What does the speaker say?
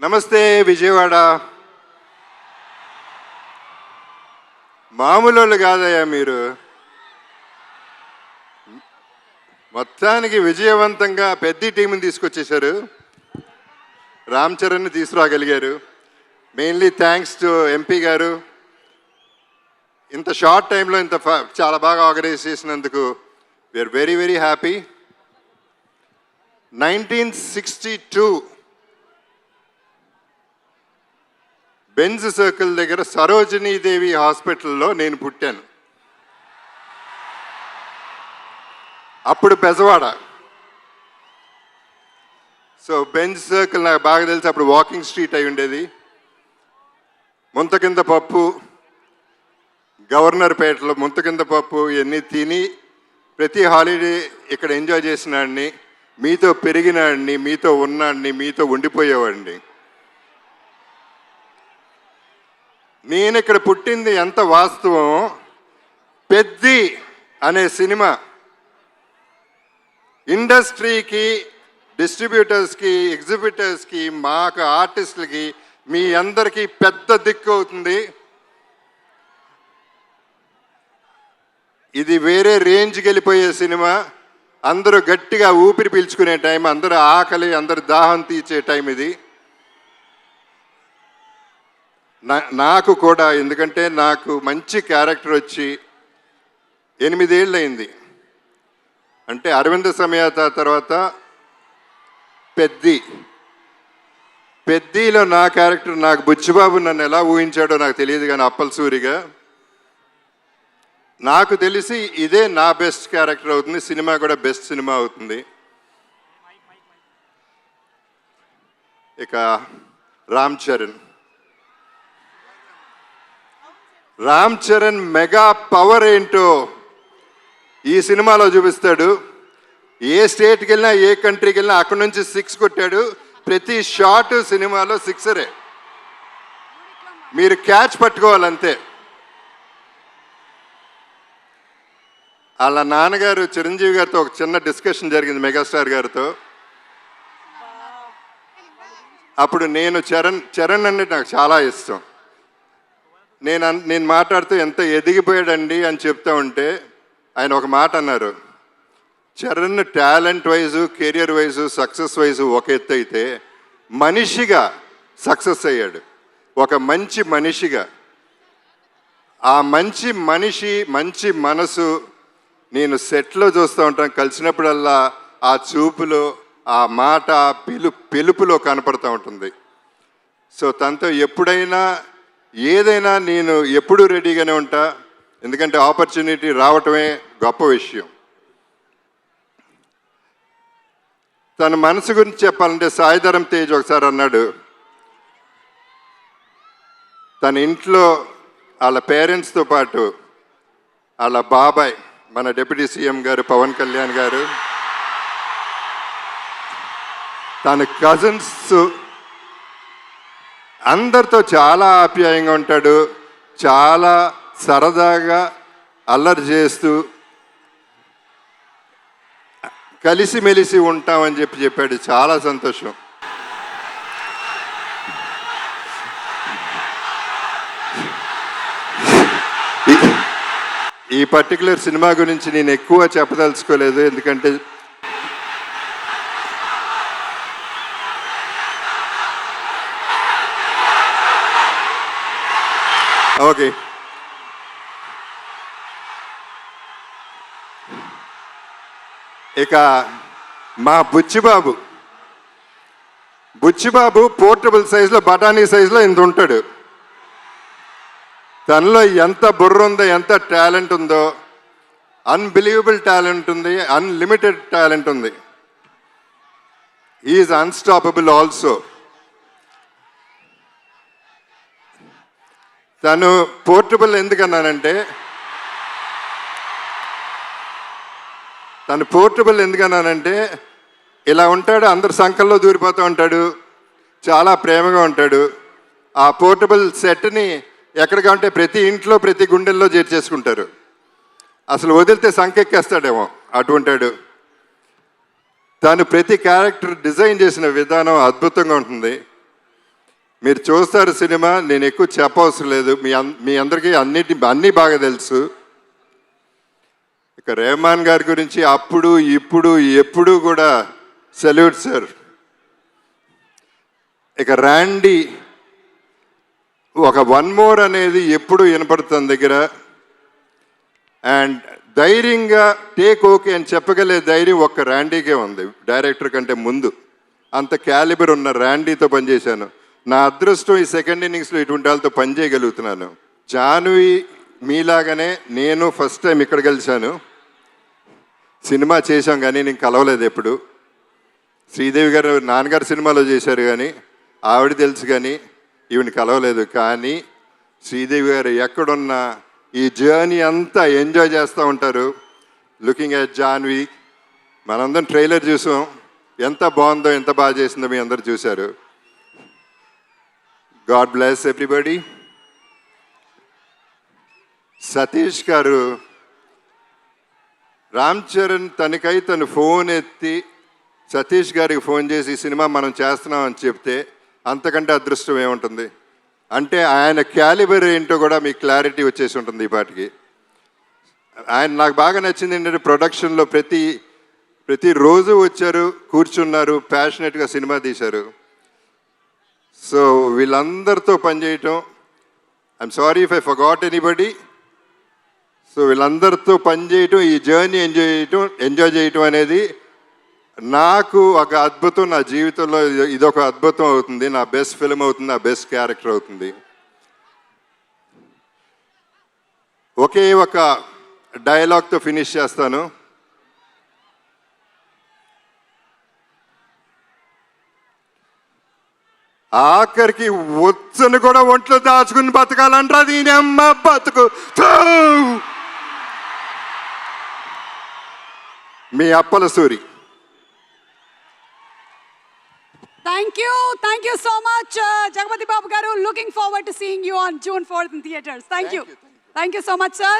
నమస్తే విజయవాడ. మామూలు కాదయ్యా మీరు. మొత్తానికి విజయవంతంగా పెద్ద టీంని తీసుకొచ్చేశారు. రామ్ చరణ్ని తీసుకురాగలిగారు. మెయిన్లీ థ్యాంక్స్ టు ఎంపీ గారు. ఇంత షార్ట్ టైంలో ఇంత చాలా బాగా ఆర్గనైజ్ చేసినందుకు we are very very happy. 1962 Benz circle దగ్గర సరోజినీదేవి హాస్పిటల్లో నేను పుట్టాను. అప్పుడు బెజవాడ. సో బెంజ్ సర్కిల్ నాకు బాగా తెలిసి అప్పుడు వాకింగ్ స్ట్రీట్ అయి ఉండేది. ముంతకింద పప్పు, గవర్నర్ పేటలో ముంతకింద పప్పు ఇవన్నీ తిని ప్రతి హాలిడే ఇక్కడ ఎంజాయ్ చేసినాడిని, మీతో పెరిగినాడిని, మీతో ఉన్నాడిని, మీతో ఉండిపోయేవాడిని. నేను ఇక్కడ పుట్టింది ఎంత వాస్తవం. పెద్ది అనే సినిమా ఇండస్ట్రీకి, డిస్ట్రిబ్యూటర్స్కి, ఎగ్జిబిటర్స్కి, మాకు ఆర్టిస్టులకి, మీ అందరికీ పెద్ద దిక్కు అవుతుంది. ఇది వేరే రేంజ్కి వెళ్ళిపోయే సినిమా. అందరూ గట్టిగా ఊపిరి పీల్చుకునే టైం, అందరూ ఆకలి, అందరు దాహం తీర్చే టైం ఇది. నాకు కూడా, ఎందుకంటే నాకు మంచి క్యారెక్టర్ వచ్చి 8 ఏళ్ళు అయింది. అంటే అరవింద సమేత తర్వాత పెద్దిలో నా క్యారెక్టర్, నాకు బుచ్చిబాబు నన్ను ఎలా ఊహించాడో నాకు తెలియదు, కానీ అప్పలసూరిగా నాకు తెలిసి ఇదే నా బెస్ట్ క్యారెక్టర్ అవుతుంది. సినిమా కూడా బెస్ట్ సినిమా అవుతుంది. ఇక రామ్ చరణ్ మెగా పవర్ ఏంటో ఈ సినిమాలో చూపిస్తాడు. ఏ స్టేట్కి వెళ్ళినా, ఏ కంట్రీకి వెళ్ళినా అక్కడి నుంచి 6 కొట్టాడు. ప్రతి షాట్ సినిమాలో 6రే. మీరు క్యాచ్ పట్టుకోవాలంతే. వాళ్ళ నాన్నగారు చిరంజీవి గారితో ఒక చిన్న డిస్కషన్ జరిగింది, మెగాస్టార్ గారితో. అప్పుడు నేను చరణ్ అంటే నాకు చాలా ఇష్టం. నేను మాట్లాడుతూ ఎంత ఎదిగిపోయాడండి అని చెప్తా ఉంటే ఆయన ఒక మాట అన్నారు, Charan talent wise, career wise, success wise ఒక ఎత్తు అయితే మనిషిగా సక్సెస్ అయ్యాడు. ఒక మంచి మనిషిగా, ఆ మంచి మనిషి, మంచి మనసు నేను సెట్లో చూస్తూ ఉంటాను. కలిసినప్పుడల్లా ఆ చూపులో, ఆ మాట, పిలుపులో కనపడుతూ ఉంటుంది. సో తనతో ఎప్పుడైనా ఏదైనా నేను ఎప్పుడూ రెడీగానే ఉంటా. ఎందుకంటే ఆపర్చునిటీ రావటమే గొప్ప విషయం. తన మనసు గురించి చెప్పాలంటే సాయిధరం తేజ్ ఒకసారి అన్నాడు, తన ఇంట్లో వాళ్ళ పేరెంట్స్తో పాటు వాళ్ళ బాబాయ్, మన డిప్యూటీ సీఎం గారు పవన్ కళ్యాణ్ గారు, తన కజిన్స్ అందరితో చాలా ఆప్యాయంగా ఉంటాడు. చాలా సరదాగా అల్లరి చేస్తూ కలిసిమెలిసి ఉంటామని చెప్పాడు. చాలా సంతోషం. ఈ పర్టికులర్ సినిమా గురించి నేను ఎక్కువ చెప్పదలుచుకోలేదు, ఎందుకంటే ఓకే. ఇక మా బుచ్చిబాబు పోర్టబుల్ సైజులో, బఠానీ సైజులో ఇంత ఉంటాడు. తనలో ఎంత బుర్ర ఉందో, ఎంత టాలెంట్ ఉందో, అన్బిలీవబుల్ టాలెంట్ ఉంది, అన్లిమిటెడ్ టాలెంట్ ఉంది. Is unstoppable also. తను పోర్టబుల్ ఎందుకన్నానంటే ఇలా ఉంటాడు, అందరు సంకల్లో దూరిపోతూ ఉంటాడు, చాలా ప్రేమగా ఉంటాడు. ఆ పోర్టబుల్ సెట్ని ఎక్కడికంటే ప్రతి ఇంట్లో, ప్రతి గుండెల్లో చేర్చేసుకుంటారు. అసలు వదిలితే సంకెక్కేస్తాడేమో అటువంటాడు. తను ప్రతి క్యారెక్టర్ డిజైన్ చేసిన విధానం అద్భుతంగా ఉంటుంది. మీరు చూస్తారు సినిమా, నేను ఎక్కువ చెప్పవసరం లేదు, మీ అందరికీ అన్నీ బాగా తెలుసు. ఇక రెహమాన్ గారి గురించి అప్పుడు ఇప్పుడు ఎప్పుడు కూడా సెల్యూట్ సార్. ఇక ర్యాండీ ఒక వన్ మోర్ అనేది ఎప్పుడు వినపడుతుంది దగ్గర. అండ్ ధైర్యంగా టేక్ ఓకే అని చెప్పగలే ధైర్యం ఒక్క ర్యాండీకే ఉంది డైరెక్టర్ కంటే ముందు. అంత క్యాలిబర్ ఉన్న ర్యాండీతో పనిచేశాను. నా అదృష్టం ఈ సెకండ్ ఇన్నింగ్స్లో ఇటువంటి వాళ్ళతో పనిచేయగలుగుతున్నాను. జాన్వి మీలాగానే నేను ఫస్ట్ టైం ఇక్కడ కలిశాను. సినిమా చేశాం కానీ నేను కలవలేదు ఎప్పుడు. శ్రీదేవి గారు నాన్నగారు సినిమాలో చేశారు కానీ ఆవిడ తెలుసు కానీ ఈవిని కలవలేదు. కానీ శ్రీదేవి గారు ఎక్కడున్నా ఈ జర్నీ అంతా ఎంజాయ్ చేస్తూ ఉంటారు. లుకింగ్ ఎట్ జాన్వి, మనందరం ట్రైలర్ చూసాం, ఎంత బాగుందో ఎంత బాగా చేసిందో మీ అందరు చూశారు. God bless everybody. సతీష్ గారు, రామ్ చరణ్ తనకై తను ఫోన్ ఎత్తి సతీష్ గారికి ఫోన్ చేసి ఈ సినిమా మనం చేస్తున్నాం అని చెప్తే అంతకంటే అదృష్టం ఏముంటుంది. అంటే ఆయన క్యాలిబర్ ఏంటో కూడా మీకు క్లారిటీ వచ్చేసి ఉంటుంది ఈ పాటికి. ఆయన నాకు బాగా నచ్చింది ఏంటంటే ప్రొడక్షన్లో ప్రతిరోజు వచ్చారు, కూర్చున్నారు, ప్యాషనెట్గా సినిమా తీశారు. సో వీళ్ళందరితో పనిచేయటం, I'm sorry if I forgot anybody. So వీళ్ళందరితో పనిచేయటం, ఈ జర్నీ ఎంజాయ్ చేయటం అనేది నాకు ఒక అద్భుతం. నా జీవితంలో ఇదొక అద్భుతం అవుతుంది, నా బెస్ట్ ఫిల్మ్ అవుతుంది, నా బెస్ట్ క్యారెక్టర్ అవుతుంది. ఒకే ఒక డైలాగ్తో ఫినిష్ చేస్తాను. ఆఖరికి వచ్చను కూడా ఒంట్లో దాచుకుని బతకాలంటారా దీని అమ్మ బతుకు. మీ Appala Suri. Thank you so much, Jagapati Babu garu. Looking forward to seeing you on June 4th in theaters. Thank you so much, sir.